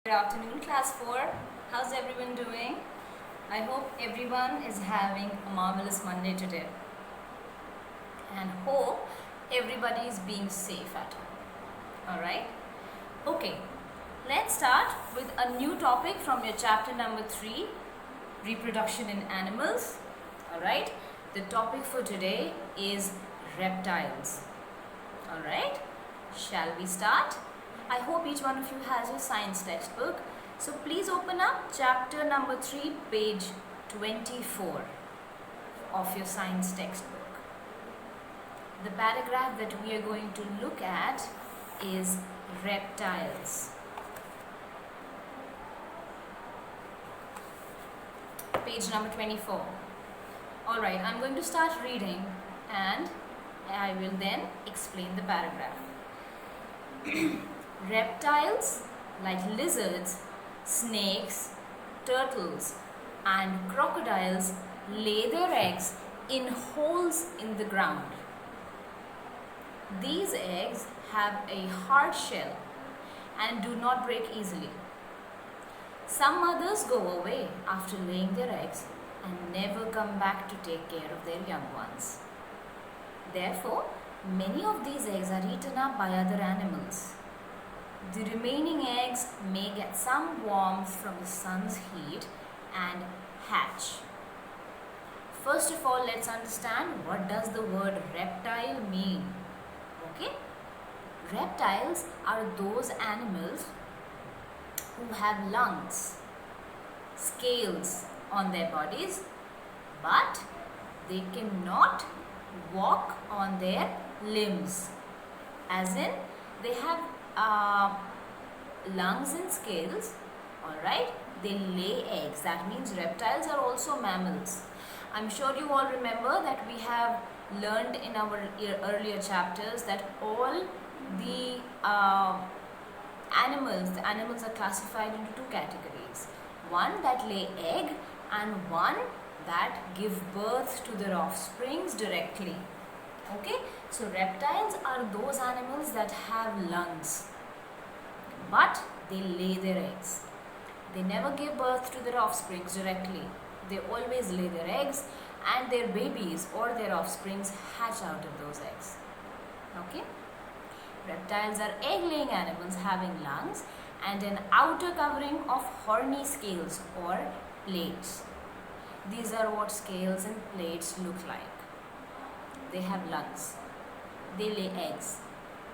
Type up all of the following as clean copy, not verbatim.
Good afternoon, class 4. How's everyone doing? I hope everyone is having a marvelous Monday today and hope everybody is being safe at home. Alright? Okay, let's start with a new topic from your chapter number 3, Reproduction in Animals. Alright? The topic for today is reptiles. Alright? Shall we start? I hope each one of you has your science textbook. So please open up chapter number 3, page 24 of your science textbook. The paragraph that we are going to look at is reptiles. Page number 24. Alright, I'm going to start reading and I will then explain the paragraph. Reptiles like lizards, snakes, turtles and crocodiles lay their eggs in holes in the ground. These eggs have a hard shell and do not break easily. Some mothers go away after laying their eggs and never come back to take care of their young ones. Therefore, many of these eggs are eaten up by other animals. The remaining eggs may get some warmth from the sun's heat and hatch. First of all, let's understand what does the word reptile mean. Okay? Reptiles are those animals who have lungs, scales on their bodies, but they cannot walk on their limbs. As in, they have lungs and scales, alright, they lay eggs. That means reptiles are also mammals. I'm sure you all remember that we have learned in our earlier chapters that all the animals are classified into two categories. One that lay egg and one that give birth to their offsprings directly. Okay, so reptiles are those animals that have lungs, but they lay their eggs. They never give birth to their offsprings directly. They always lay their eggs and their babies or their offsprings hatch out of those eggs. Okay, reptiles are egg-laying animals having lungs and an outer covering of horny scales or plates. These are what scales and plates look like. They have lungs. They lay eggs.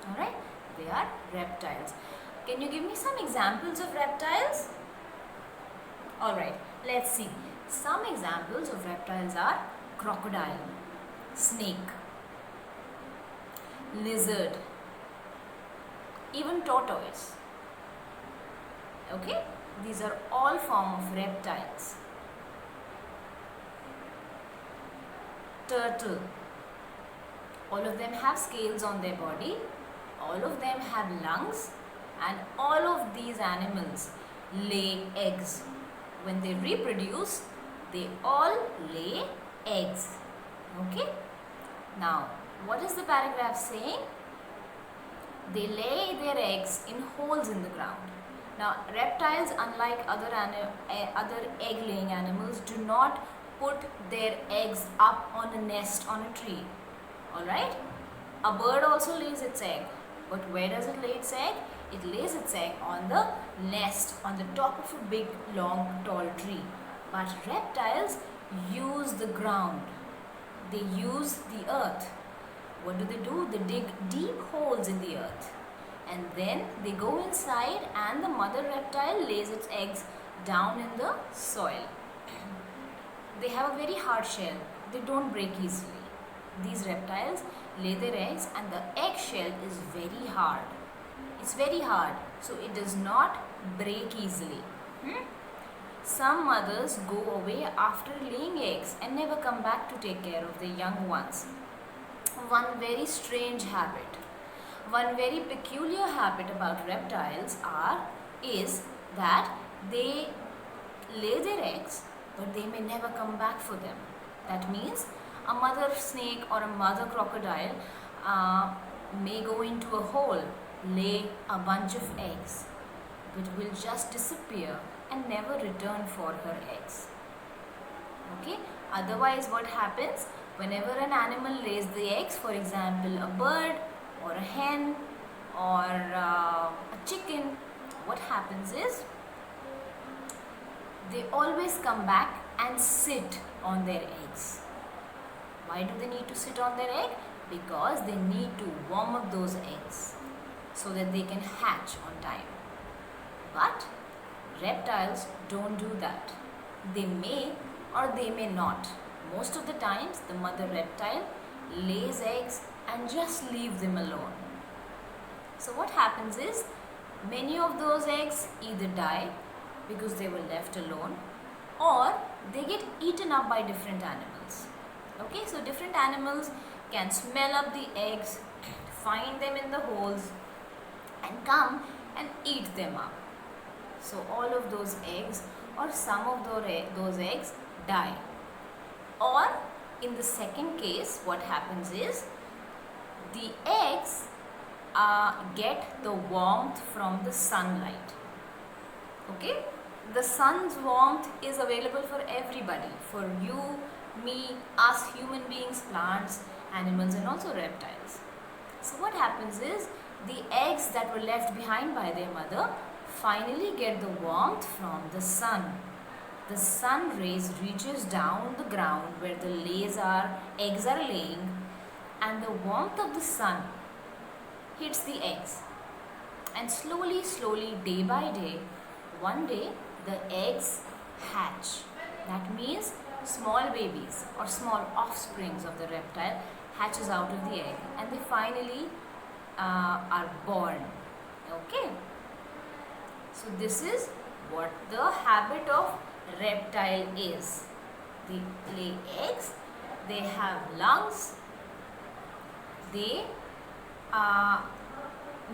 Alright? They are reptiles. Can you give me some examples of reptiles? Alright, let's see. Some examples of reptiles are crocodile, snake, lizard, even tortoise. Okay? These are all forms of reptiles. Turtle. All of them have scales on their body, all of them have lungs, and all of these animals lay eggs. When they reproduce, they all lay eggs. Okay? Now, what is the paragraph saying? They lay their eggs in holes in the ground. Now, reptiles, unlike other egg-laying animals, do not put their eggs up on a nest on a tree. Alright? A bird also lays its egg. But where does it lay its egg? It lays its egg on the nest, on the top of a big, long, tall tree. But reptiles use the ground. They use the earth. What do? They dig deep holes in the earth. And then they go inside and the mother reptile lays its eggs down in the soil. They have a very hard shell. They don't break easily. These reptiles lay their eggs and the egg shell is very hard. It's very hard, so it does not break easily. Some mothers go away after laying eggs and never come back to take care of their young ones. One very strange habit, one very peculiar habit about reptiles is that they lay their eggs but they may never come back for them. That means a mother snake or a mother crocodile may go into a hole, lay a bunch of eggs, which will just disappear and never return for her eggs. Okay, otherwise what happens, whenever an animal lays the eggs, for example a bird or a hen or a chicken, what happens is they always come back and sit on their eggs. Why do they need to sit on their egg? Because they need to warm up those eggs so that they can hatch on time. But reptiles don't do that. They may or they may not. Most of the times the mother reptile lays eggs and just leave them alone. So what happens is many of those eggs either die because they were left alone, or they get eaten up by different animals. Okay, so different animals can smell up the eggs, find them in the holes and come and eat them up. So all of those eggs or some of those eggs die. Or in the second case, what happens is the eggs get the warmth from the sunlight. Okay, the sun's warmth is available for everybody, for you, me, us human beings, plants, animals and also reptiles. So what happens is the eggs that were left behind by their mother finally get the warmth from the sun. The sun rays reaches down the ground where the eggs are laying, and the warmth of the sun hits the eggs, and slowly day by day, one day the eggs hatch. That means small babies or small offsprings of the reptile hatches out of the egg and they finally are born. Okay, so this is what the habit of reptile is. They lay eggs, they have lungs, they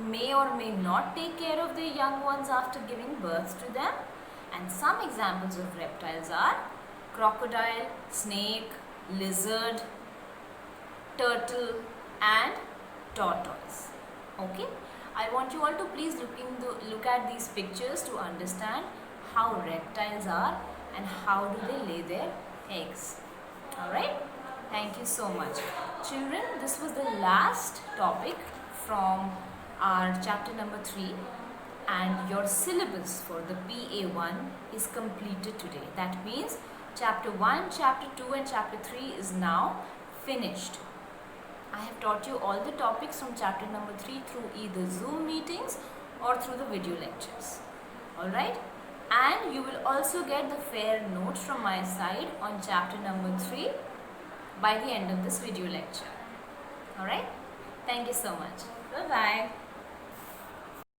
may or may not take care of their young ones after giving birth to them. And some examples of reptiles are crocodile, snake, lizard, turtle and tortoise. Okay, I want you all to please look at these pictures to understand how reptiles are and how do they lay their eggs. Alright, thank you so much. Children, this was the last topic from our chapter number 3, and your syllabus for the PA1 is completed today. That means chapter 1, chapter 2 and chapter 3 is now finished. I have taught you all the topics from chapter number 3 through either Zoom meetings or through the video lectures. Alright, and you will also get the fair note from my side on chapter number 3 by the end of this video lecture. Alright, thank you so much. Bye-bye.